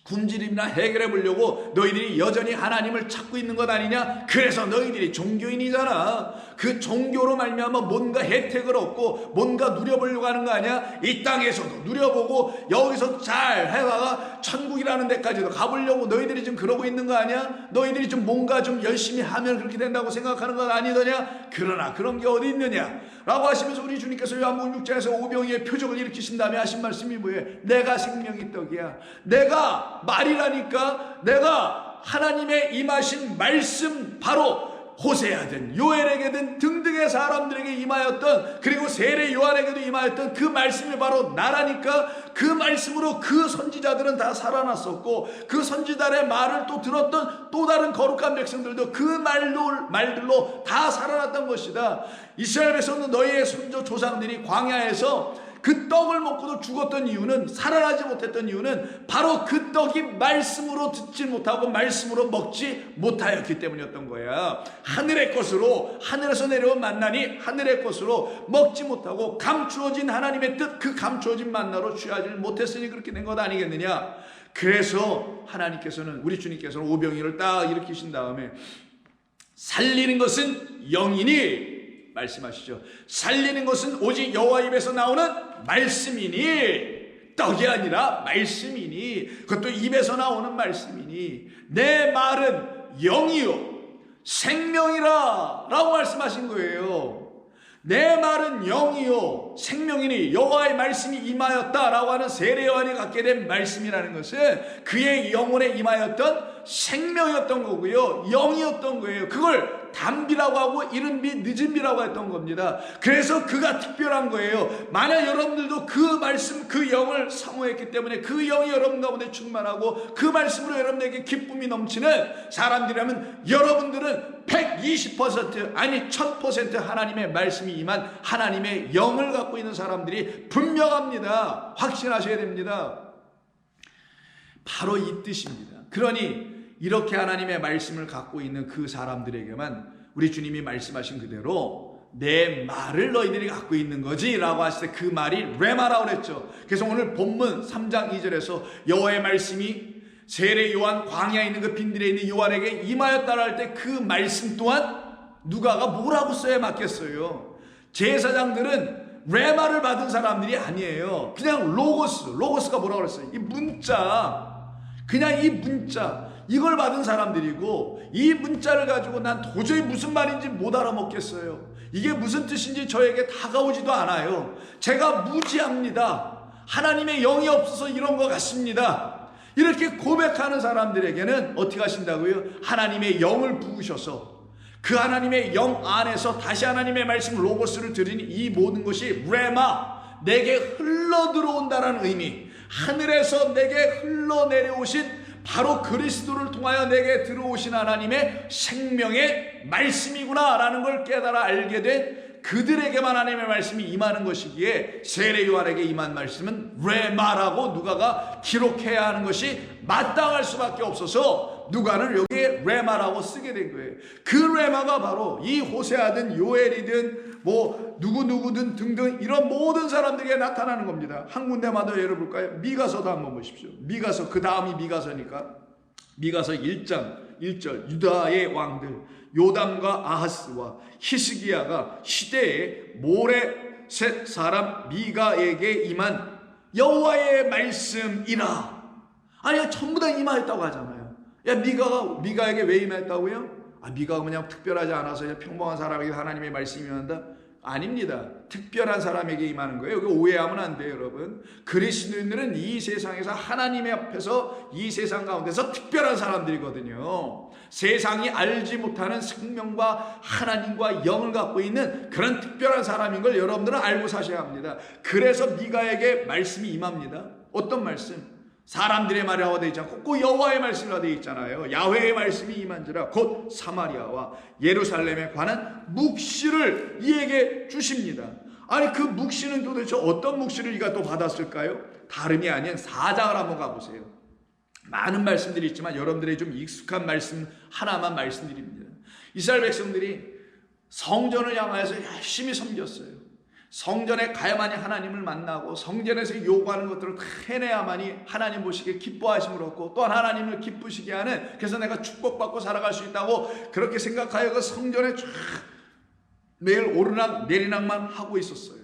굶주림이나 해결해 보려고 너희들이 여전히 하나님을 찾고 있는 것 아니냐? 그래서 너희들이 종교인이잖아. 그 종교로 말미암아 뭔가 혜택을 얻고 뭔가 누려보려고 하는 거 아니야? 이 땅에서도 누려보고 여기서 잘 해다가 천국이라는 데까지도 가보려고 너희들이 지금 그러고 있는 거 아니야? 너희들이 좀 뭔가 좀 열심히 하면 그렇게 된다고 생각하는 건 아니더냐? 그러나 그런 게 어디 있느냐? 라고 하시면서 우리 주님께서 요한복음 6장에서 오병이의 표적을 일으키신 다음에 하신 말씀이 뭐예요? 내가 생명의 떡이야. 내가 말이라니까. 내가 하나님의 임하신 말씀, 바로 호세아든 요엘에게든 등등의 사람들에게 임하였던, 그리고 세례 요한에게도 임하였던 그 말씀이 바로 나라니까. 그 말씀으로 그 선지자들은 다 살아났었고 그 선지자의 말을 또 들었던 또 다른 거룩한 백성들도 그 말들로 다 살아났던 것이다. 이스라엘 백성은 너희의 선조 조상들이 광야에서 그 떡을 먹고도 죽었던 이유는, 살아나지 못했던 이유는 바로 그 떡이 말씀으로 듣지 못하고 말씀으로 먹지 못하였기 때문이었던 거야. 하늘의 것으로, 하늘에서 내려온 만나니 하늘의 것으로 먹지 못하고 감추어진 하나님의 뜻, 그 감추어진 만나로 취하지 못했으니 그렇게 된 것 아니겠느냐. 그래서 하나님께서는, 우리 주님께서는 오병이를 딱 일으키신 다음에 살리는 것은 영이니 말씀하시죠. 살리는 것은 오직 여호와 입에서 나오는 말씀이니, 떡이 아니라 말씀이니, 그것도 입에서 나오는 말씀이니, 내 말은 영이요 생명이라 라고 말씀하신 거예요. 내 말은 영이요 생명이니, 여호와의 말씀이 임하였다라고 하는 세례 요한이 갖게 된 말씀이라는 것은 그의 영혼에 임하였던 생명이었던 거고요, 영이었던 거예요. 그걸 단비라고 하고 이른비 늦은비라고 했던 겁니다. 그래서 그가 특별한 거예요. 만약 여러분들도 그 말씀, 그 영을 사모했기 때문에 그 영이 여러분 가운데 충만하고 그 말씀으로 여러분에게 기쁨이 넘치는 사람들이라면 여러분들은 120% 아니 1000% 하나님의 말씀이 임한 하나님의 영을 갖고 있는 사람들이 분명합니다. 확신하셔야 됩니다. 바로 이 뜻입니다. 그러니 이렇게 하나님의 말씀을 갖고 있는 그 사람들에게만 우리 주님이 말씀하신 그대로 내 말을 너희들이 갖고 있는 거지 라고 하실 때 그 말이 레마라고 그랬죠. 그래서 오늘 본문 3장 2절에서 여호와의 말씀이 세례 요한 광야에 있는 그 빈들에 있는 요한에게 임하였다라 할 때 그 말씀 또한 누가가 뭐라고 써야 맞겠어요? 제사장들은 레마를 받은 사람들이 아니에요. 그냥 로고스가 뭐라고 그랬어요? 이 문자, 그냥 이 문자 이걸 받은 사람들이고, 이 문자를 가지고 난 도저히 무슨 말인지 못 알아먹겠어요. 이게 무슨 뜻인지 저에게 다가오지도 않아요. 제가 무지합니다. 하나님의 영이 없어서 이런 것 같습니다. 이렇게 고백하는 사람들에게는 어떻게 하신다고요? 하나님의 영을 부으셔서 그 하나님의 영 안에서 다시 하나님의 말씀 로고스를 들으니 이 모든 것이 레마, 내게 흘러 들어온다라는 의미, 하늘에서 내게 흘러내려오신 바로 그리스도를 통하여 내게 들어오신 하나님의 생명의 말씀이구나 라는 걸 깨달아 알게 된 그들에게만 하나님의 말씀이 임하는 것이기에 세례 요한에게 임한 말씀은 레마라고 누가가 기록해야 하는 것이 마땅할 수밖에 없어서 누가는 여기에 레마라고 쓰게 된 거예요. 그 레마가 바로 이 호세아든 요엘이든 뭐 누구든 등등 이런 모든 사람들에게 나타나는 겁니다. 한 군데만 더 예를 볼까요? 미가서도 한번 보십시오. 미가서, 그 다음이 미가서니까 미가서 1장 1절 유다의 왕들 요담과 아하스와 히스기야가 시대에 모레셋 사람 미가에게 임한 여호와의 말씀이라. 아니 전부 다 임하였다고 하잖아요. 야, 미가에게 왜 임했다고요? 미가가 그냥 특별하지 않아서 그냥 평범한 사람에게 하나님의 말씀이 임한다? 아닙니다. 특별한 사람에게 임하는 거예요. 여기 오해하면 안 돼요, 여러분. 그리스도인들은 이 세상에서 하나님의 앞에서 이 세상 가운데서 특별한 사람들이거든요. 세상이 알지 못하는 생명과 하나님과 영을 갖고 있는 그런 특별한 사람인 걸 여러분들은 알고 사셔야 합니다. 그래서 미가에게 말씀이 임합니다. 어떤 말씀? 사람들의 말이라고 되어 있지 않고 꼭 여호와의 말씀이라고 되어 있잖아요. 야훼의 말씀이 임한지라 곧 사마리아와 예루살렘에 관한 묵시를 이에게 주십니다. 아니 그 묵시는 도대체 어떤 묵시를 이가 또 받았을까요? 다름이 아닌 4장을 한번 가보세요. 많은 말씀들이 있지만 여러분들의 좀 익숙한 말씀 하나만 말씀드립니다. 이스라엘 백성들이 성전을 향하여서 열심히 섬겼어요. 성전에 가야만이 하나님을 만나고 성전에서 요구하는 것들을 다 해내야만이 하나님 보시기에 기뻐하심을 얻고 또한 하나님을 기쁘시게 하는, 그래서 내가 축복받고 살아갈 수 있다고 그렇게 생각하여 그 성전에 쫙 매일 오르락 내리락만 하고 있었어요.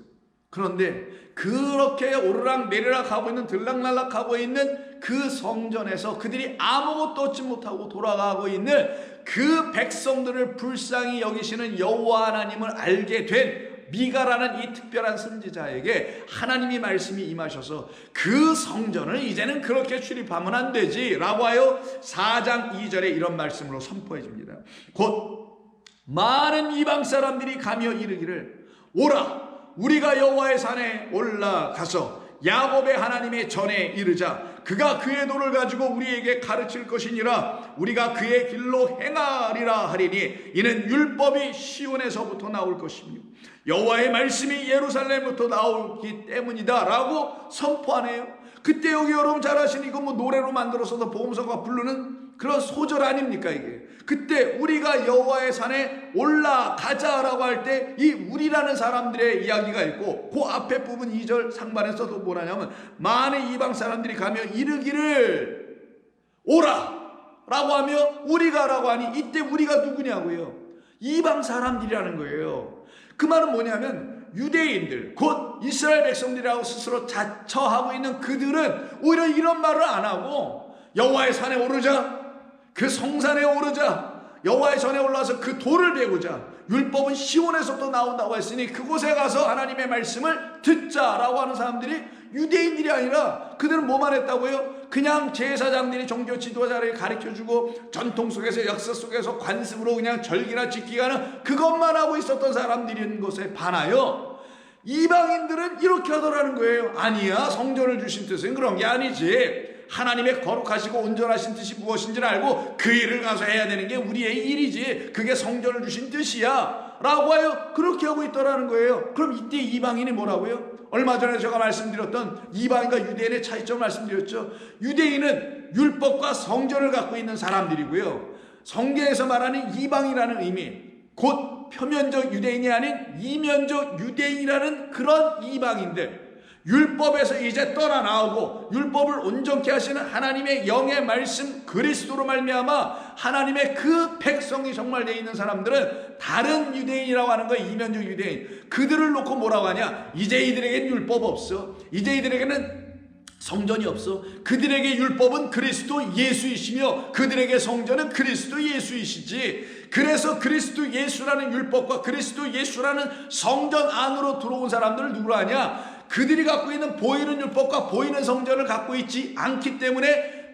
그런데 그렇게 오르락 내리락 하고 있는, 들락날락 하고 있는 그 성전에서 그들이 아무것도 얻지 못하고 돌아가고 있는 그 백성들을 불쌍히 여기시는 여호와 하나님을 알게 된 미가라는 이 특별한 선지자에게 하나님이 말씀이 임하셔서 그 성전을 이제는 그렇게 출입하면 안 되지 라고 하여 4장 2절에 이런 말씀으로 선포해 줍니다. 곧 많은 이방 사람들이 가며 이르기를 오라 우리가 여호와의 산에 올라가서 야곱의 하나님의 전에 이르자 그가 그의 도를 가지고 우리에게 가르칠 것이니라. 우리가 그의 길로 행하리라 하리니 이는 율법이 시온에서부터 나올 것이며 여호와의 말씀이 예루살렘부터 나오기 때문이다 라고 선포하네요. 그때 여기 여러분 잘 아시는 이거 뭐 노래로 만들어서도 보험서가 부르는 그런 소절 아닙니까 이게. 그때 우리가 여호와의 산에 올라가자라고 할 때 이 우리라는 사람들의 이야기가 있고 그 앞에 부분 2절 상반에서도 뭐라냐면 많은 이방 사람들이 가며 이르기를 오라 라고 하며 우리가 라고 하니 이때 우리가 누구냐고요? 이방 사람들이라는 거예요. 그 말은 뭐냐면 유대인들 곧 이스라엘 백성들이라고 스스로 자처하고 있는 그들은 오히려 이런 말을 안 하고 여호와의 산에 오르자, 그 성산에 오르자, 여호와의 전에 올라와서 그 돌을 배우자, 율법은 시온에서부터 나온다고 했으니 그곳에 가서 하나님의 말씀을 듣자라고 하는 사람들이 유대인들이 아니라 그들은 뭐만 했다고요? 그냥 제사장들이 종교 지도자를 가르쳐주고 전통 속에서 역사 속에서 관습으로 그냥 절기나 지키게 하는 그것만 하고 있었던 사람들인 것에 반하여 이방인들은 이렇게 하더라는 거예요. 아니야, 성전을 주신 뜻은 그런 게 아니지. 하나님의 거룩하시고 온전하신 뜻이 무엇인지를 알고 그 일을 가서 해야 되는 게 우리의 일이지, 그게 성전을 주신 뜻이야 라고 하여 그렇게 하고 있더라는 거예요. 그럼 이때 이방인이 뭐라고요? 얼마 전에 제가 말씀드렸던 이방인과 유대인의 차이점을 말씀드렸죠. 유대인은 율법과 성전을 갖고 있는 사람들이고요, 성경에서 말하는 이방이라는 의미 곧 표면적 유대인이 아닌 이면적 유대인이라는 그런 이방인들, 율법에서 이제 떠나 나오고 율법을 온전케 하시는 하나님의 영의 말씀 그리스도로 말미암아 하나님의 그 백성이 정말 되어 있는 사람들은 다른 유대인이라고 하는 거예요. 이면적 유대인. 그들을 놓고 뭐라고 하냐? 이제 이들에게는 율법 없어. 이제 이들에게는 성전이 없어. 그들에게 율법은 그리스도 예수이시며 그들에게 성전은 그리스도 예수이시지. 그래서 그리스도 예수라는 율법과 그리스도 예수라는 성전 안으로 들어온 사람들을 누구로 하냐? 그들이 갖고 있는 보이는 율법과 보이는 성전을 갖고 있지 않기 때문에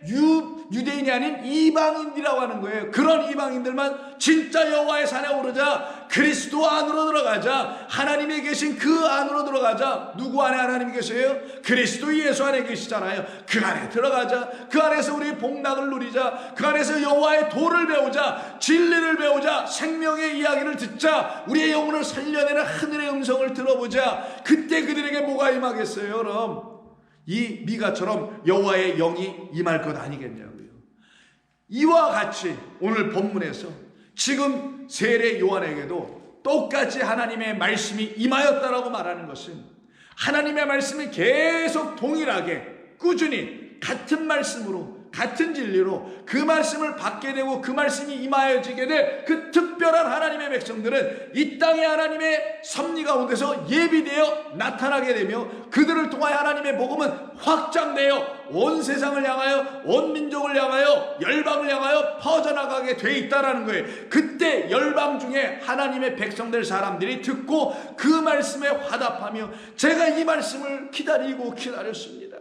유대인이 아닌 이방인이라고 하는 거예요. 그런 이방인들만 진짜 여호와의 산에 오르자, 그리스도 안으로 들어가자, 하나님이 계신 그 안으로 들어가자. 누구 안에 하나님이 계세요? 그리스도 예수 안에 계시잖아요. 그 안에 들어가자. 그 안에서 우리 복락을 누리자. 그 안에서 여호와의 도를 배우자, 진리를 배우자, 생명의 이야기를 듣자, 우리의 영혼을 살려내는 하늘의 음성을 들어보자. 그때 그들에게 뭐가 임하겠어요? 그럼 이 미가처럼 여호와의 영이 임할 것 아니겠냐고요. 이와 같이 오늘 본문에서 지금 세례 요한에게도 똑같이 하나님의 말씀이 임하였다라고 말하는 것은 하나님의 말씀이 계속 동일하게 꾸준히 같은 말씀으로 같은 진리로 그 말씀을 받게 되고 그 말씀이 임하여지게 될 그 특별한 하나님의 백성들은 이 땅에 하나님의 섭리 가운데서 예비되어 나타나게 되며 그들을 통하여 하나님의 복음은 확장되어 온 세상을 향하여 온 민족을 향하여 열방을 향하여 퍼져나가게 돼 있다라는 거예요. 그때 열방 중에 하나님의 백성들 사람들이 듣고 그 말씀에 화답하며 제가 이 말씀을 기다렸습니다.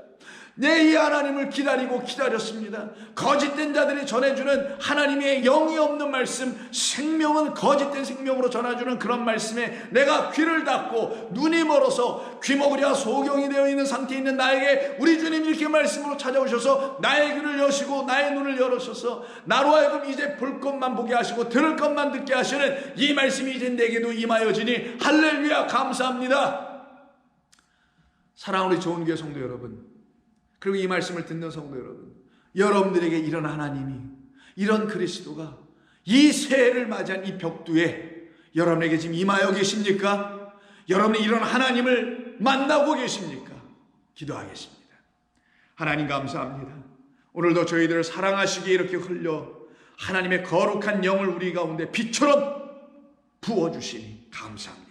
이 하나님을 기다렸습니다. 거짓된 자들이 전해주는 하나님의 영이 없는 말씀, 생명은 거짓된 생명으로 전해주는 그런 말씀에 내가 귀를 닫고 눈이 멀어서 귀 먹으랴 소경이 되어 있는 상태에 있는 나에게 우리 주님 이렇게 말씀으로 찾아오셔서 나의 귀를 여시고 나의 눈을 열으셔서 나로 하여금 이제 볼 것만 보게 하시고 들을 것만 듣게 하시는 이 말씀이 이제 내게도 임하여지니 할렐루야 감사합니다. 사랑하는 우리 좋은 교회 성도 여러분, 그리고 이 말씀을 듣는 성도 여러분, 여러분들에게 이런 하나님이, 이런 그리스도가 이 새해를 맞이한 이 벽두에 여러분에게 지금 임하여 계십니까? 여러분이 이런 하나님을 만나고 계십니까? 기도하겠습니다. 하나님 감사합니다. 오늘도 저희들을 사랑하시기에 이렇게 흘려 하나님의 거룩한 영을 우리 가운데 빛처럼 부어주시니 감사합니다.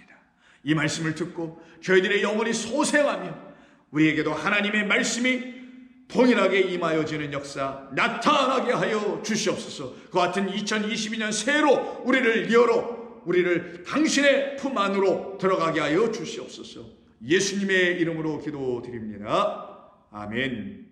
이 말씀을 듣고 저희들의 영혼이 소생하며 우리에게도 하나님의 말씀이 동일하게 임하여지는 역사 나타나게 하여 주시옵소서. 그 같은 2022년 새해로 우리를 당신의 품 안으로 들어가게 하여 주시옵소서. 예수님의 이름으로 기도드립니다. 아멘.